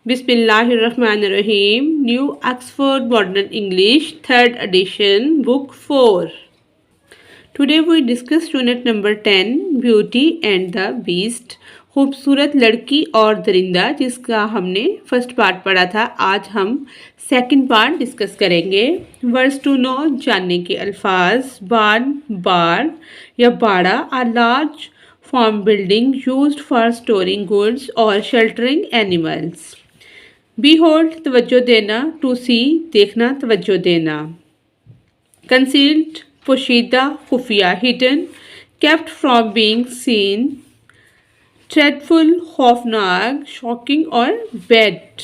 Bismillahirrahmanirrahim. New Oxford Modern English, 3rd edition, Book 4. Today we discuss unit number 10, Beauty and the Beast. खूबसूरत लड़की और दरिंदा, जिसका हमने first part पढ़ा था। आज हम सेकंड पार्ट डिस्कस करेंगे। वर्ड्स टू नो, जानने के अल्फाज। बार्न, बार या बाड़ा, a large farm building used for storing goods और शेल्टरिंग एनिमल्स। बी होल्ड, तवज्जो देना। टू सी, देखना, तवज्जो देना। कंसील्ड, पोशीदा, खुफिया, hidden, kept from being seen. Dreadful, खौफनाक, शॉकिंग और बैड।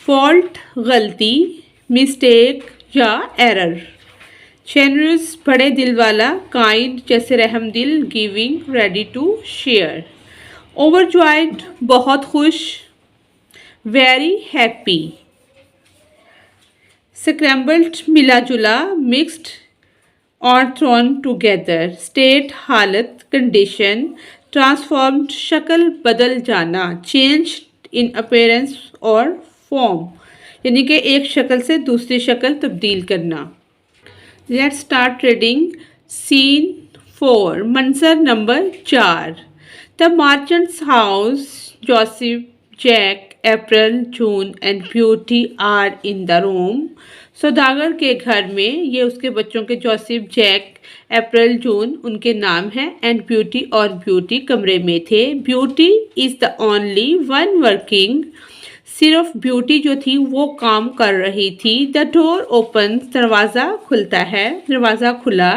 फॉल्ट, गलती, मिस्टेक या एरर। जेनरस, बड़े दिल वाला। काइंड, जैसे रहमदिल। Giving, ready to share. Overjoyed, बहुत खुश। Very happy. स्क्रैम्बल्ड, मिला जुला, मिक्स्ड और थ्रोन टुगेदर। स्टेट, हालत, कंडीशन। ट्रांसफॉर्म्ड, शक्ल बदल जाना। चेंज्ड इन अपीयरेंस और फॉर्म, यानी कि एक शक्ल से दूसरी शक्ल तब्दील करना। Let's start reading. सीन 4, मंजर number 4। The merchant's house, Joseph, Jack, April, June and Beauty are in the room. सौदागर के घर में, ये उसके बच्चों के जोसेफ, जैक, अप्रैल, जून उनके नाम हैं, एंड ब्यूटी और ब्यूटी कमरे में थे। Beauty is the only one working, सिर्फ ब्यूटी जो थी वो काम कर रही थी। द डोर ओपन, दरवाज़ा खुलता है, दरवाज़ा खुला।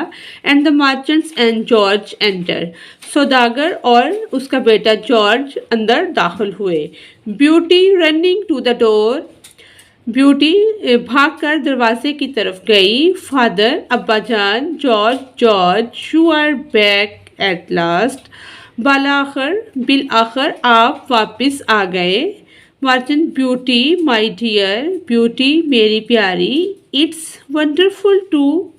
And the merchants and George enter, सौदागर और उसका बेटा जॉर्ज अंदर दाखिल हुए। Beauty running to the door, Beauty भागकर दरवाजे की तरफ गई। फादर, अब्बाजान, George, George, you are back at last. बालाखर, बिल आखिर आप वापस आ गए। Merchant, Beauty, my dear, Beauty मेरी प्यारी। It's wonderful to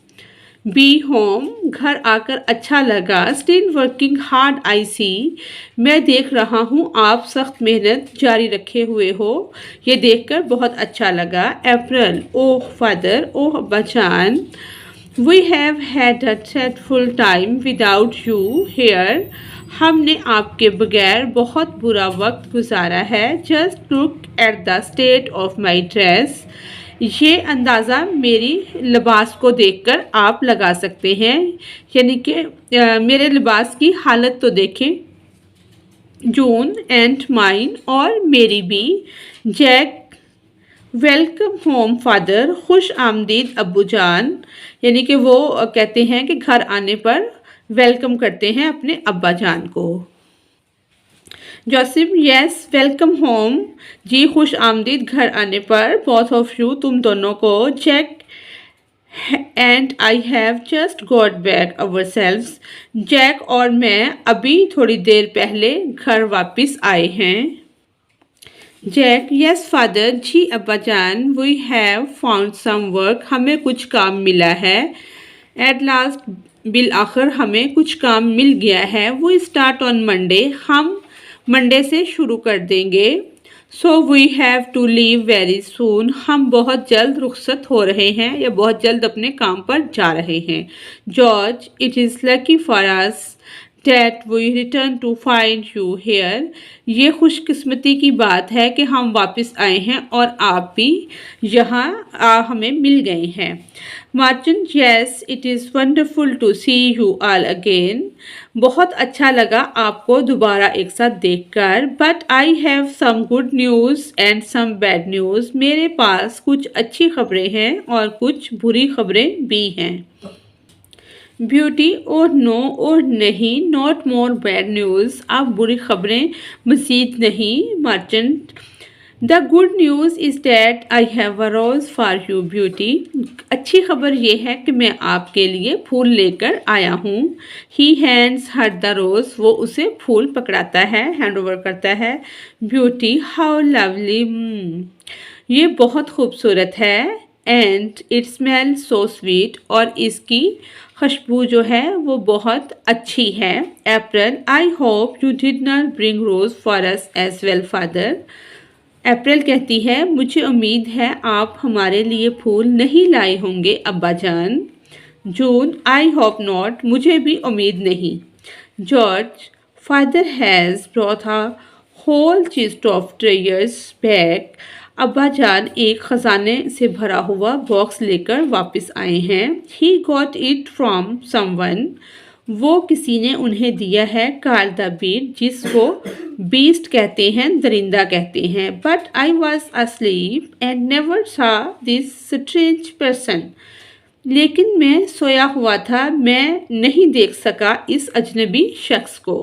be home, घर आकर अच्छा लगा। Still working hard I see, मैं देख रहा हूँ आप सख्त मेहनत जारी रखे हुए हो, ये देखकर बहुत अच्छा लगा। अप्रैल, ओह फादर, ओह बचान, we have had a dreadful time without you here, हमने आपके बगैर बहुत बुरा वक्त गुजारा है। Just look at the state of my dress, ये अंदाज़ा मेरी लिबास को देखकर आप लगा सकते हैं, यानी कि मेरे लिबास की हालत तो देखें। जून, एंड माइन, और मेरी भी। जैक, वेलकम होम फादर, खुश आमदीद अब्बू जान, यानी कि वो कहते हैं कि घर आने पर वेलकम करते हैं अपने अब्बा जान को। जोसेफ, यस वेलकम होम, जी खुश आमदीद घर आने पर। बोथ ऑफ यू, तुम दोनों को। Jack, and I have just got back अवर सेल्व्स, जैक और मैं अभी थोड़ी देर पहले घर वापस आए हैं। जैक, यस फादर, जी अब्बा जान, we have found some work, हमें कुछ काम मिला है। एट लास्ट, बिल आखिर हमें कुछ काम मिल गया है। वो स्टार्ट ऑन मंडे, हम मंडे से शुरू कर देंगे। So we have to leave very soon, हम बहुत जल्द रुखसत हो रहे हैं या बहुत जल्द अपने काम पर जा रहे हैं। George, it is lucky for us that we return to find you here, ये खुशकिस्मती की बात है कि हम वापस आए हैं और आप भी यहाँ हमें मिल गए हैं। Merchant, yes it is wonderful to see you all again, बहुत अच्छा लगा आपको दोबारा एक साथ देखकर। But I have some good news and some bad news, मेरे पास कुछ अच्छी खबरें हैं और कुछ बुरी खबरें भी हैं। ब्यूटी, ओह नो, ओह नहीं, नॉट मोर बैड न्यूज़, अब बुरी खबरें मज़ीद नहीं। Merchant, the good news is that I have a rose for you Beauty, अच्छी खबर ये है कि मैं आपके लिए फूल लेकर आया हूँ। ही हैंड्स हर द रोज़, वो उसे फूल पकड़ाता है, हैंड ओवर करता है। ब्यूटी, हाउ लवली, ये बहुत खूबसूरत है। And it smell so sweet, और इसकी खुशबू जो है वो बहुत अच्छी है। April, I hope you did not bring rose for us as well father. April कहती है मुझे उम्मीद है आप हमारे लिए फूल नहीं लाए होंगे अब्बा जान। जून, आई होप नॉट, मुझे भी उम्मीद नहीं। George, father has brought a whole chest of treasures back. अब्बा जान एक खजाने से भरा हुआ बॉक्स लेकर वापस आए हैं। He got it from someone, वो किसी ने उन्हें दिया है। कार्ल द बीट, जिसको बीस्ट कहते हैं, दरिंदा कहते हैं। But I was asleep and never सा दिस स्ट्रेंज पर्सन, लेकिन मैं सोया हुआ था, मैं नहीं देख सका इस अजनबी शख्स को।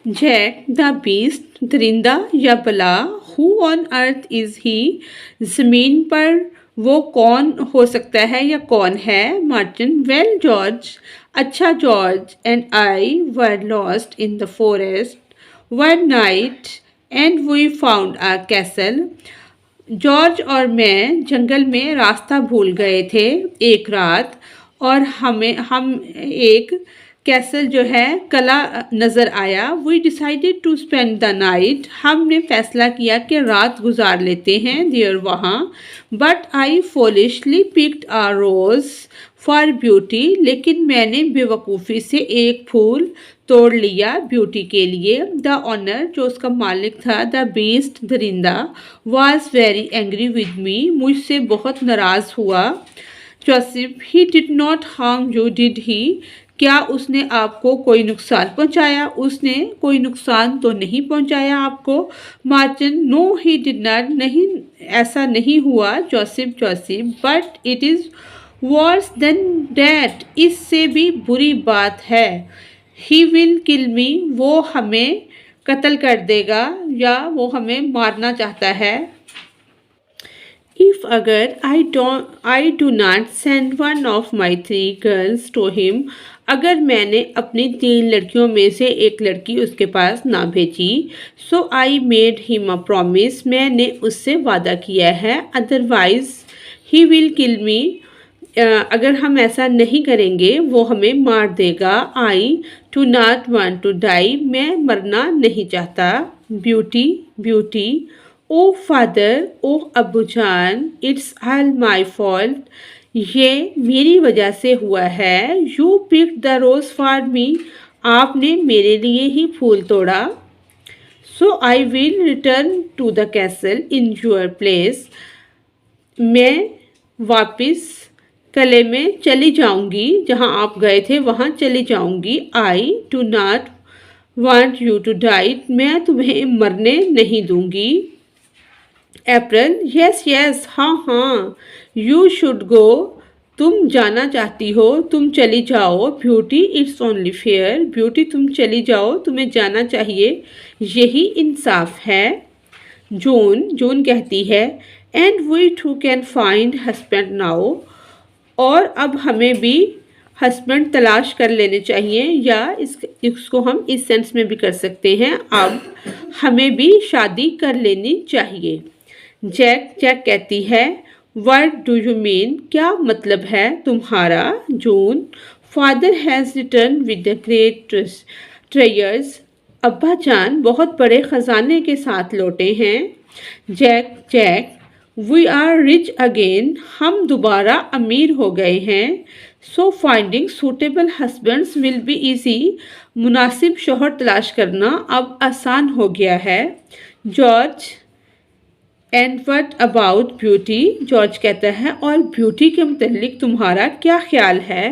जैक द बीस्ट, दरिंदा या बला, हु ऑन अर्थ इज़ ही, ज़मीन पर वो कौन हो सकता है या कौन है। मार्टिन, वेल जॉर्ज, अच्छा George and I were lost in the forest one night and we found a castle. George और मैं जंगल में रास्ता भूल गए थे एक रात, और हम एक कैसल जो है कला नज़र आया। We decided to spend the night, हमने फैसला किया कि रात गुजार लेते हैं देयर वहाँ। But I foolishly picked a rose for Beauty, लेकिन मैंने बेवकूफ़ी से एक फूल तोड़ लिया ब्यूटी के लिए। द ऑनर, जो उसका मालिक था, द बीस्ट, दरिंदा, was very angry with me, मुझसे बहुत नाराज़ हुआ। Joseph, he did not harm you did he, क्या उसने आपको कोई नुकसान पहुंचाया? उसने कोई नुकसान तो नहीं पहुंचाया आपको। Martin, no he did not, नहीं ऐसा नहीं हुआ। Joseph, but it is worse than that, इससे भी बुरी बात है। ही विल किल मी, वो हमें कत्ल कर देगा या वो हमें मारना चाहता है। इफ़ अगर I do not send one of my 3 girls to him, अगर मैंने अपनी 3 लड़कियों में से एक लड़की उसके पास ना भेजी, so I made him a promise, मैंने उससे वादा किया है। अदरवाइज ही विल किल मी, अगर हम ऐसा नहीं करेंगे वो हमें मार देगा। I do not want to die, मैं मरना नहीं चाहता। ब्यूटी, ओ फादर, ओ अबू जान, इट्स ऑल माई फॉल्ट, ये मेरी वजह से हुआ है। You pick the rose for me, आपने मेरे लिए ही फूल तोड़ा। So I will return to the castle in your place, मैं वापस किले में चली जाऊंगी, जहां आप गए थे वहां चली जाऊंगी। I do not want you to die, मैं तुम्हें मरने नहीं दूंगी। अप्रैल, यस, हाँ, यू शुड गो, तुम जाना चाहती हो, तुम चली जाओ। Beauty, it's only fair, Beauty तुम चली जाओ, तुम्हें जाना चाहिए, यही इंसाफ है। जून कहती है and we too can find husband now, और अब हमें भी हस्बैंड तलाश कर लेने चाहिए, या इसको हम इस सेंस में भी कर सकते हैं, अब हमें भी शादी कर लेनी चाहिए। जैक कहती है व्हाट डू यू मीन, क्या मतलब है तुम्हारा? June, father has return with the great treasures, अब्बा जान बहुत बड़े खजाने के साथ लौटे हैं। Jack, we are rich again, हम दोबारा अमीर हो गए हैं। So finding suitable husbands will be easy, मुनासिब शोहर तलाश करना अब आसान हो गया है। George, and what about Beauty, George कहता है और ब्यूटी के मुतल्लिक तुम्हारा क्या ख्याल है?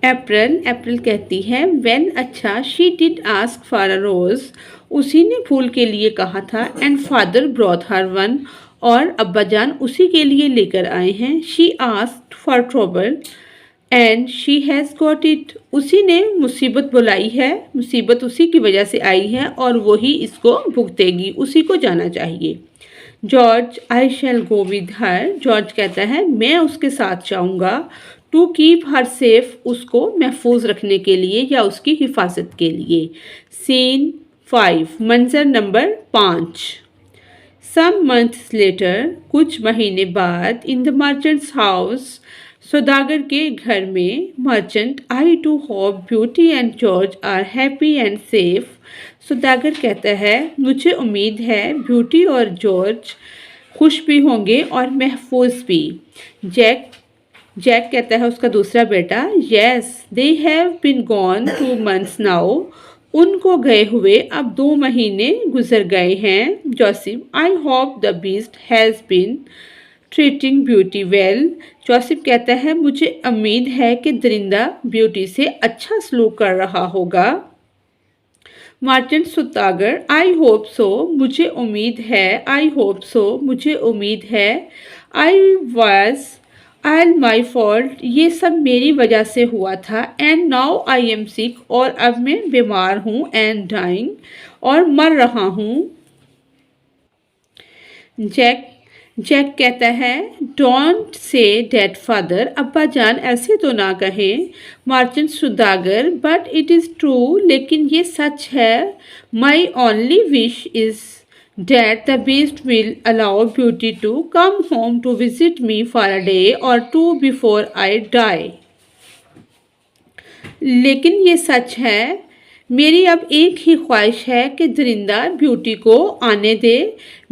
अप्रैल कहती है वेल, अच्छा, she did ask for a rose, उसी ने फूल के लिए कहा था। And father brought her one, और अब्बा जान उसी के लिए लेकर आए हैं। She asked for trouble and she has got it, उसी ने मुसीबत बुलाई है, मुसीबत उसी की वजह से आई है और वही इसको भुगतेगी, उसी को जाना चाहिए। George, I shall go with her, George कहता है मैं उसके साथ जाऊँगा। टू कीप हर सेफ, उसको महफूज रखने के लिए या उसकी हिफाजत के लिए। सीन 5, मंजर नंबर 5। Some months later, कुछ महीने बाद, in the merchant's house, सौदागर के घर में, merchant, I too hope Beauty and George are happy and safe. सौदागर कहता है, मुझे उम्मीद है ब्यूटी और जॉर्ज खुश भी होंगे और महफूज भी। जैक कहता है उसका दूसरा बेटा, yes they have been gone 2 months now. उनको गए हुए अब 2 महीने गुजर गए हैं। Joseph, I hope the beast has been treating beauty well. Joseph कहता है मुझे उम्मीद है कि दरिंदा ब्यूटी से अच्छा सलूक कर रहा होगा। मर्चेंट सौदागर, आई होप सो, मुझे उम्मीद है। आई होप सो, मुझे उम्मीद है। I was all my fault, ये सब मेरी वजह से हुआ था। And now I am sick, और अब मैं बीमार हूँ। एंड डाइंग, और मर रहा हूँ। जैक कहता है, डोंट से डैड फादर, अब्बा जान ऐसे तो ना कहें। Merchant Saudagar, but it is true, लेकिन ये सच है। My only wish is that the beast will allow Beauty to come home to visit me for a day or two before I die. लेकिन ये सच है, मेरी अब एक ही ख्वाहिश है कि दरिंदा ब्यूटी को आने दे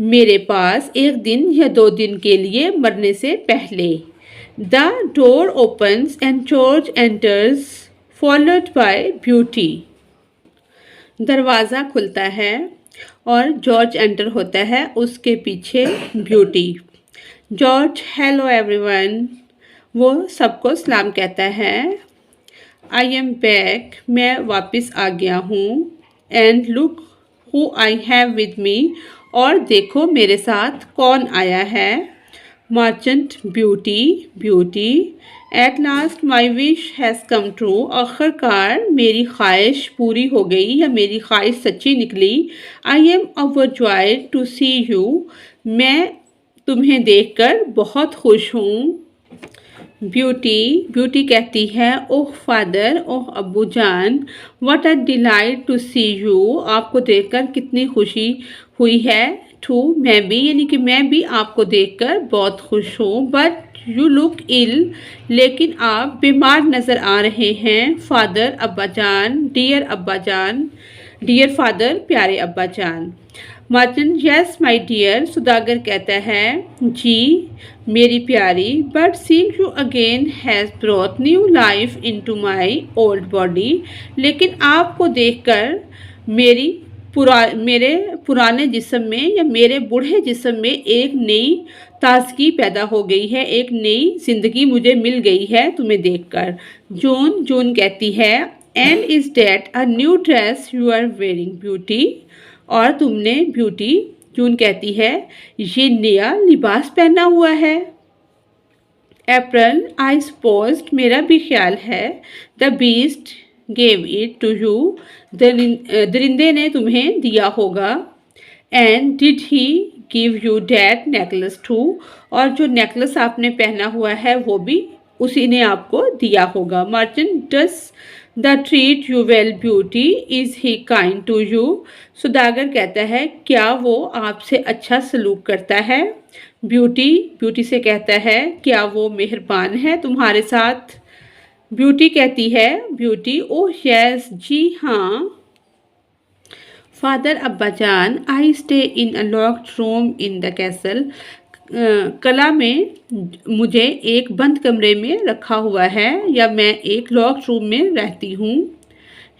मेरे पास 1 दिन या 2 दिन के लिए मरने से पहले। The door opens and George enters, followed by Beauty. दरवाज़ा खुलता है और जॉर्ज एंटर होता है, उसके पीछे ब्यूटी। जॉर्ज, हेलो एवरीवन, वो सबको सलाम कहता है। आई एम बैक, मैं वापस आ गया हूँ। And look who I have with me, और देखो मेरे साथ कौन आया है। Merchant, beauty, at last my wish has come true, आखिरकार मेरी ख्वाहिश पूरी हो गई या मेरी ख्वाहिश सच्ची निकली। I am overjoyed to see you, मैं तुम्हें देखकर बहुत खुश हूँ। ब्यूटी कहती है, ओह फादर, ओह अब्बू जान, what a delight to see you, आपको देखकर कितनी खुशी हुई है। टू, मैं भी, यानी कि मैं भी आपको देखकर बहुत खुश हूँ। बट यू लुक इल, लेकिन आप बीमार नज़र आ रहे हैं। फादर, अब्बा जान, डियर फादर, प्यारे अब्बा जान। मर्चेंट, यस माई डियर, सौदागर कहता है, जी मेरी प्यारी। But seeing you again has brought new life into my old body, लेकिन आपको देखकर मेरे पुराने जिस्म में या मेरे बूढ़े जिस्म में एक नई ताजगी पैदा हो गई है, एक नई जिंदगी मुझे मिल गई है तुम्हें देखकर। जून कहती है, and is that a new dress you are wearing Beauty, और तुमने ब्यूटी, जून कहती है, ये नया लिबास पहना हुआ है। अप्रैल, आई सपोज, मेरा भी ख्याल है। The beast gave it to you, दरिंदे ने तुम्हें दिया होगा। And did he give you that necklace too, और जो नेकलेस आपने पहना हुआ है वो भी उसी ने आपको दिया होगा। Merchant, does the treat you well Beauty, is he kind to you, सौदागर कहता है, क्या वो आपसे अच्छा सलूक करता है। ब्यूटी से कहता है, क्या वो मेहरबान है तुम्हारे साथ। ब्यूटी कहती है, ओह यस, जी हाँ। फादर, अब्बा जान, I stay in a locked room in the castle, कला में मुझे एक बंद कमरे में रखा हुआ है, या मैं एक लॉक्ड रूम में रहती हूँ।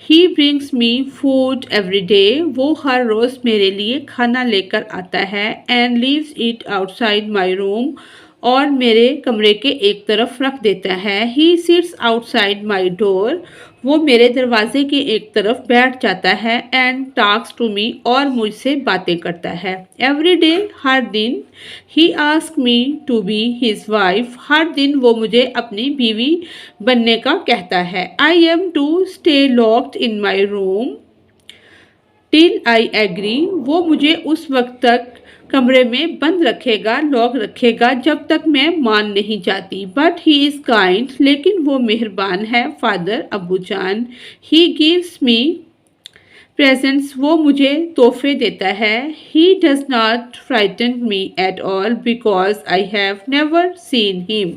He brings me food every day, वो हर रोज़ मेरे लिए खाना लेकर आता है। And leaves it outside my room, और मेरे कमरे के एक तरफ रख देता है। He sits outside my door, वो मेरे दरवाजे के एक तरफ बैठ जाता है। एंड टॉक्स टू मी, और मुझसे बातें करता है। एवरी डे, हर दिन। He ask me to be his wife, हर दिन वो मुझे अपनी बीवी बनने का कहता है। I am to stay locked in my room till I agree, वो मुझे उस वक्त तक कमरे में बंद रखेगा, लॉक रखेगा, जब तक मैं मान नहीं जाती। बट ही इज़ काइंड, लेकिन वो मेहरबान है। फादर, अब्बू जान, ही गिव्स मी प्रेजेंट्स वो मुझे तोहफे देता है। He does not frighten me at all because I have never seen him.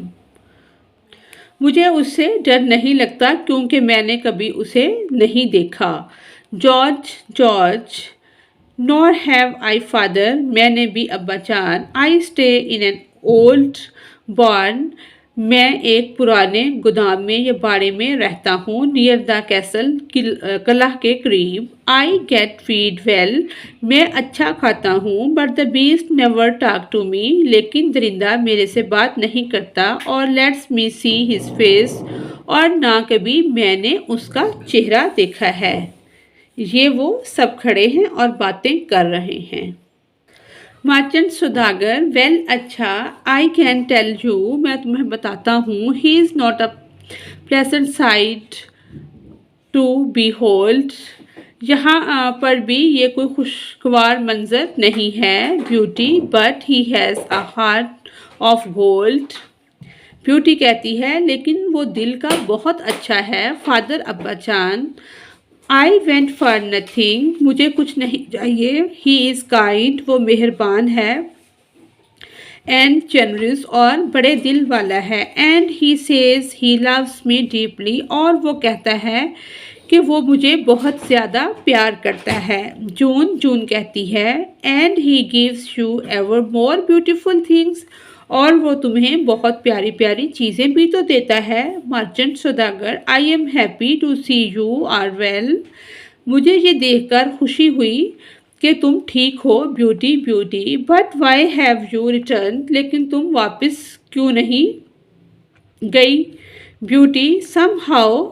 मुझे उससे डर नहीं लगता क्योंकि मैंने कभी उसे नहीं देखा। George George nor have I father, मैंने भी अब्बा जान। I stay in an old barn, मैं एक पुराने गोदाम में या बाड़े में रहता हूँ। नियर द कैसल, कलह के करीब। आई गेट फीड वेल, मैं अच्छा खाता हूँ। But the beast never talk to me, लेकिन दरिंदा मेरे से बात नहीं करता। और lets me see his face, और ना कभी मैंने उसका चेहरा देखा है। ये वो सब खड़े हैं और बातें कर रहे हैं। मर्चेंट सौदागर, वेल अच्छा, आई कैन टेल यू, मैं तुम्हें बताता हूँ। He is not a pleasant sight to behold, यहाँ पर भी ये कोई खुशगवार मंजर नहीं है। Beauty, but he has a heart of gold. Beauty कहती है लेकिन वो दिल का बहुत अच्छा है। फादर, अब्बा जान, आई वेंट फॉर नथिंग, मुझे कुछ नहीं चाहिए। ही इज़ काइंड, वो मेहरबान है। एंड जनरस, और बड़े दिल वाला है। And he says he loves me deeply, और वो कहता है कि वो मुझे बहुत ज़्यादा प्यार करता है। जून जून कहती है and he gives you ever more beautiful things, और वो तुम्हें बहुत प्यारी प्यारी चीज़ें भी तो देता है। मर्चेंट सौदागर, I am happy to see you are well, मुझे ये देखकर खुशी हुई कि तुम ठीक हो। Beauty Beauty, but why have you return, लेकिन तुम वापस क्यों नहीं गई। ब्यूटी, सम हाउ,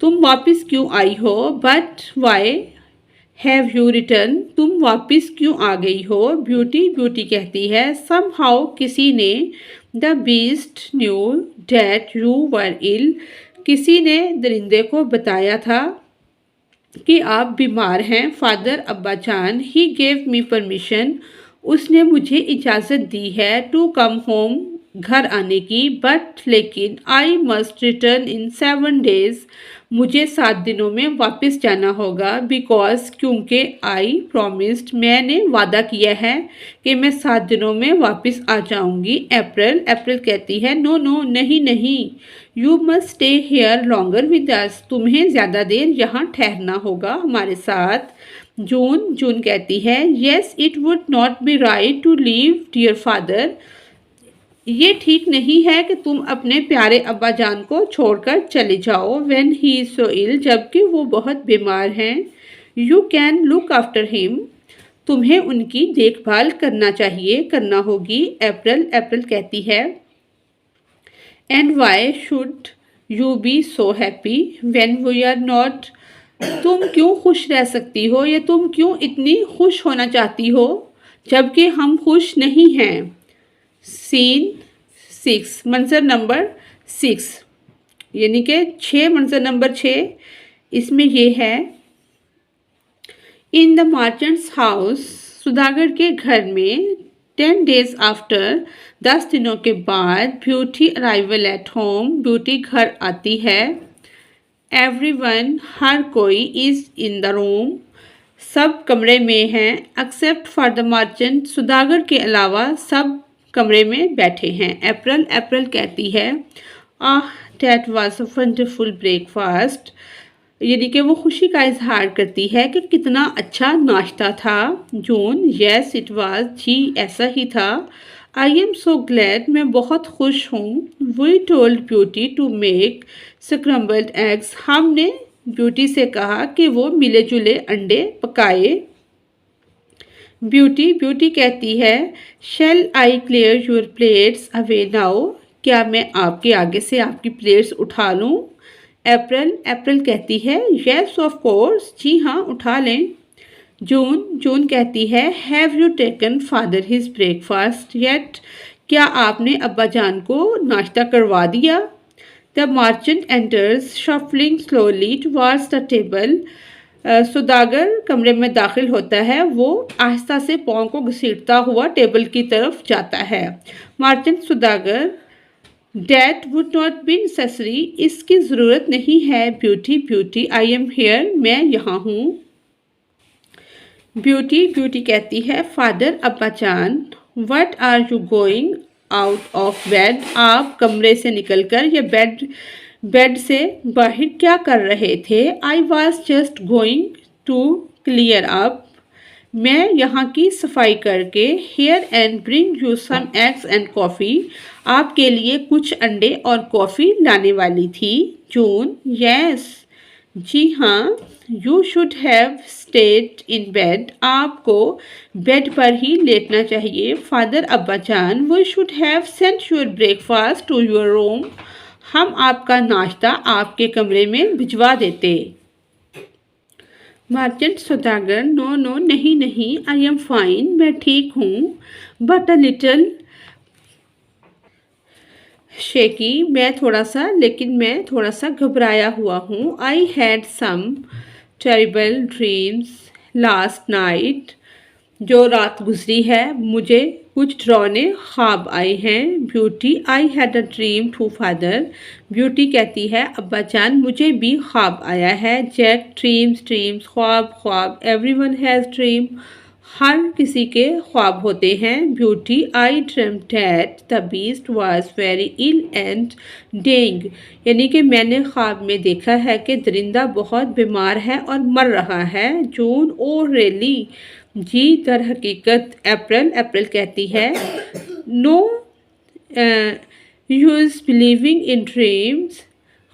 तुम वापस क्यों आई हो। But why have you return, तुम वापस क्यों आ गई हो। ब्यूटी ब्यूटी कहती है सम हाउ, किसी ने। The beast knew that you were ill, किसी ने दरिंदे को बताया था कि आप बीमार हैं। फादर, अब्बा जान, ही गेव मी परमिशन, उसने मुझे इजाज़त दी है। टू कम होम, घर आने की। बट लेकिन आई मस्ट रिटर्न इन 7 days, मुझे 7 दिनों में वापस जाना होगा। बिकॉज, क्योंकि आई प्रॉमिस्ड, मैंने वादा किया है कि मैं 7 दिनों में वापस आ जाऊंगी। अप्रैल अप्रैल कहती है नो नो, नहीं नहीं, you must stay here longer with us, तुम्हें ज़्यादा देर यहाँ ठहरना होगा हमारे साथ। जून जून कहती है yes it would not be right to leave dear father, ये ठीक नहीं है कि तुम अपने प्यारे अब्बा जान को छोड़कर चले जाओ। व्हेन ही इज सो इल, जबकि वो बहुत बीमार हैं। You can look after him, तुम्हें उनकी देखभाल करना चाहिए, करना होगी। अप्रैल अप्रैल कहती है and why should you be so happy when we are not, तुम क्यों खुश रह सकती हो या तुम क्यों इतनी खुश होना चाहती हो जबकि हम खुश नहीं हैं। सीन 6, मंजर नंबर 6, यानी कि 6, मंजर नंबर 6, इसमें ये है इन द मर्चेंट्स हाउस, सुदागर के घर में। 10 days आफ्टर, 10 दिनों के बाद। Beauty arrival at home, beauty घर आती है। एवरीवन, हर कोई। इज़ इन द रूम, सब कमरे में हैं। एक्सेप्ट फॉर द मर्चेंट, सुदागर के अलावा सब कमरे में बैठे हैं। अप्रैल अप्रैल कहती है ah that was a wonderful breakfast, यानी कि वो खुशी का इजहार करती है कि कितना अच्छा नाश्ता था। जून, येस इट वाज, जी ऐसा ही था। आई एम सो ग्लैड, मैं बहुत खुश हूँ। We told Beauty to make scrambled eggs, हमने ब्यूटी से कहा कि वो मिले जुले अंडे पकाए। ब्यूटी ब्यूटी कहती है shall I clear your plates away now, क्या मैं आपके आगे से आपकी प्लेट्स उठा लूँ। अप्रैल अप्रैल कहती है येस ऑफ कोर्स, जी हाँ उठा लें। जून जून कहती है have you taken father his breakfast yet, क्या आपने अब्बा जान को नाश्ता करवा दिया। The merchant enters shuffling slowly towards the table, सुदागर कमरे में दाखिल होता है, वो आहिस्ता से पाँव को घसीटता हुआ टेबल की तरफ जाता है। मर्चेंट सुदागर that would not be necessary, इसकी ज़रूरत नहीं है। Beauty Beauty I am here, मैं यहाँ हूँ। ब्यूटी ब्यूटी कहती है फादर अब्बा जान, what are you going out of bed? आप कमरे से निकलकर या बेड से बाहर क्या कर रहे थे? I was just going to clear up, मैं यहाँ की सफाई करके here and bring you some eggs and coffee, आपके लिए कुछ अंडे और कॉफ़ी लाने वाली थी। जून, यस, जी हाँ, you should have stayed in bed, आपको बेड पर ही लेटना चाहिए। फादर अब्बा जान, we should have sent your breakfast to your room, हम आपका नाश्ता आपके कमरे में भिजवा देते। मर्चेंट सौदागर, नो नो, नहीं नहीं, आई एम फाइन, मैं ठीक हूँ, बट अ लिटिल शेकी, मैं थोड़ा सा घबराया हुआ हूँ। I had some terrible dreams last night, जो रात गुजरी है मुझे कुछ डरावने ख्वाब आए हैं। Beauty, I had a dream too father, Beauty कहती है अब्बा जान मुझे भी ख्वाब आया है। जैक, ड्रीम्स ड्रीम्स, ख्वाब ख्वाब, एवरीवन हैज़ ड्रीम, हर किसी के ख्वाब होते हैं। Beauty, I dream that the beast was very ill and dying, यानी कि मैंने ख्वाब में देखा है कि दरिंदा बहुत बीमार है और मर रहा है। जून, ओ रियली, जी दर हकीकत। अप्रैल कहती है no use believing in dreams,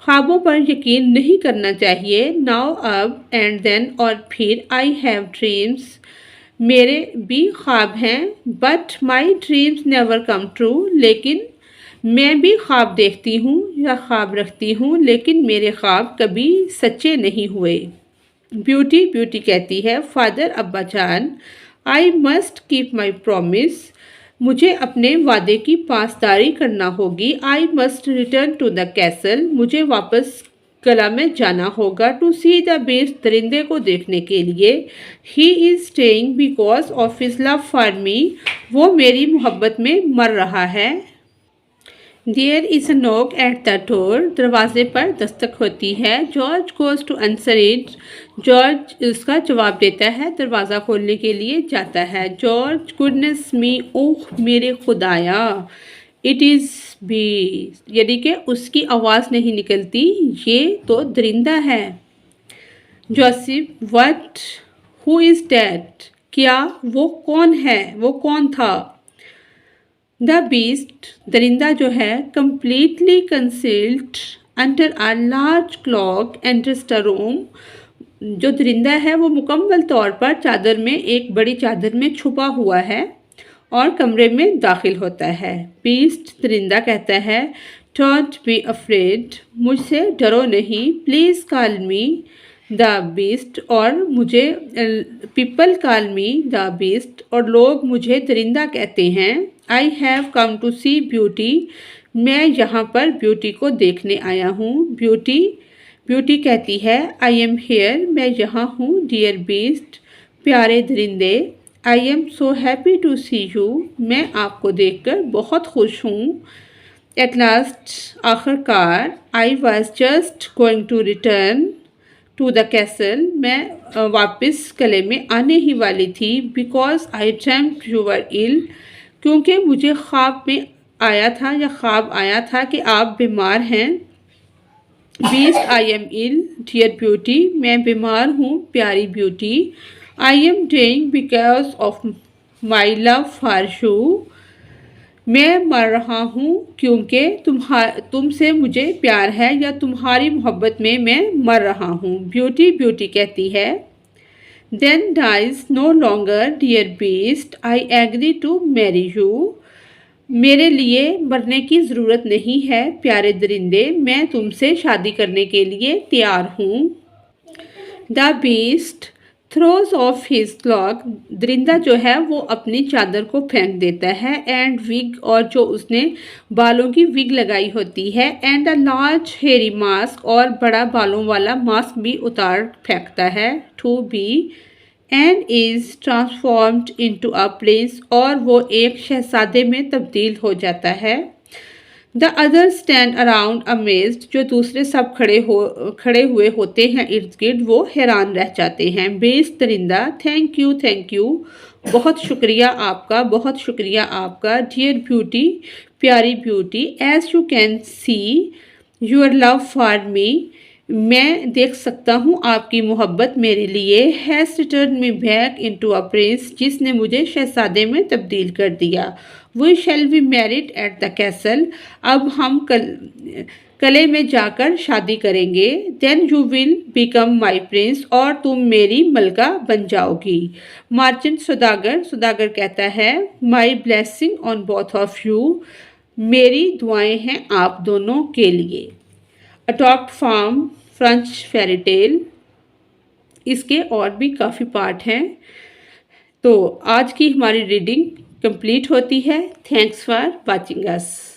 ख्वाबों पर यकीन नहीं करना चाहिए। नाउ, अब, एंड देन, और फिर। आई हैव ड्रीम्स, मेरे भी ख्वाब हैं। But my dreams never come true, लेकिन मैं भी ख्वाब देखती हूँ या ख्वाब रखती हूँ, लेकिन मेरे ख्वाब कभी सच्चे नहीं हुए। ब्यूटी कहती है फादर अब्बा जान, I must keep my promise, मुझे अपने वादे की पासदारी करना होगी। I must return to the castle, मुझे वापस कला में जाना होगा। टू सी द बीस्ट, दरिंदे को देखने के लिए। He is staying because of his love for me, वो मेरी मोहब्बत में मर रहा है। There is a knock at the door, दरवाजे पर दस्तक होती है। George goes to answer it, George उसका जवाब देता है, दरवाज़ा खोलने के लिए जाता है। जॉर्ज, गुडनेस मी, ओह मेरे खुदाया, इट इज़ बी, यानी कि उसकी आवाज़ नहीं निकलती, ये तो दरिंदा है। Joseph, what, who is that, क्या, वो कौन है, वो कौन था। द बीस्ट, दरिंदा जो है, completely concealed under a large clock enters the room, जो दरिंदा है वो मुकम्मल तौर पर चादर में, एक बड़ी चादर में छुपा हुआ है और कमरे में दाखिल होता है। बीस्ट, दरिंदा कहता है डोंट बी अफ्रेड, मुझसे डरो नहीं। Please call me the beast, और मुझे people call me the beast, और लोग मुझे दरिंदा कहते हैं। I have come to see Beauty, मैं यहाँ पर ब्यूटी को देखने आया हूँ। ब्यूटी कहती है आई एम हेयर, मैं यहाँ हूँ। डियर बीस्ट, प्यारे दरिंदे। I am so happy to see you, मैं आपको देखकर बहुत खुश हूँ। एट लास्ट, आखिरकार। I was just going to return to the castle, मैं वापस किले में आने ही वाली थी। Because I dreamed you were ill, क्योंकि मुझे ख्वाब आया था कि आप बीमार हैं। Beast, I am ill dear Beauty, मैं बीमार हूँ प्यारी Beauty. I am dying because of my love for you, मैं मर रहा हूँ क्योंकि तुमसे मुझे प्यार है, या तुम्हारी मोहब्बत में मैं मर रहा हूँ। ब्यूटी कहती है then dies no longer dear beast, I agree to marry you, मेरे लिए मरने की ज़रूरत नहीं है प्यारे दरिंदे, मैं तुमसे शादी करने के लिए तैयार हूँ। The beast throws off his cloak, दरिंदा जो है वो अपनी चादर को फेंक देता है। एंड विग, और जो उसने बालों की विग लगाई होती है। And a large hairy mask, और बड़ा बालों वाला मास्क भी उतार फेंकता है। To be, and is transformed into a prince, और वो एक शहजादे में तब्दील हो जाता है। The other stand around amazed, जो दूसरे सब खड़े हुए होते हैं इर्द गिर्द, वो हैरान रह जाते हैं। बेस दरिंदा, थैंक यू, बहुत शुक्रिया आपका, बहुत शुक्रिया आपका। डियर ब्यूटी, प्यारी beauty, as you can see your love for me, मैं देख सकता हूँ आपकी मोहब्बत मेरे लिए। Has return me back into a prince, जिसने मुझे शहजादे में तब्दील कर दिया। We shall be married at the castle, अब हम कले में जाकर शादी करेंगे। Then you will become my prince, और तुम मेरी मलका बन जाओगी। मार्चेंट सौदागर, सौदागर कहता है, my blessing on both of you, मेरी दुआएं हैं आप दोनों के लिए। Adapted from French fairy tale, इसके और भी काफ़ी पार्ट हैं। तो आज की हमारी रीडिंग कंप्लीट होती है। Thanks for watching us.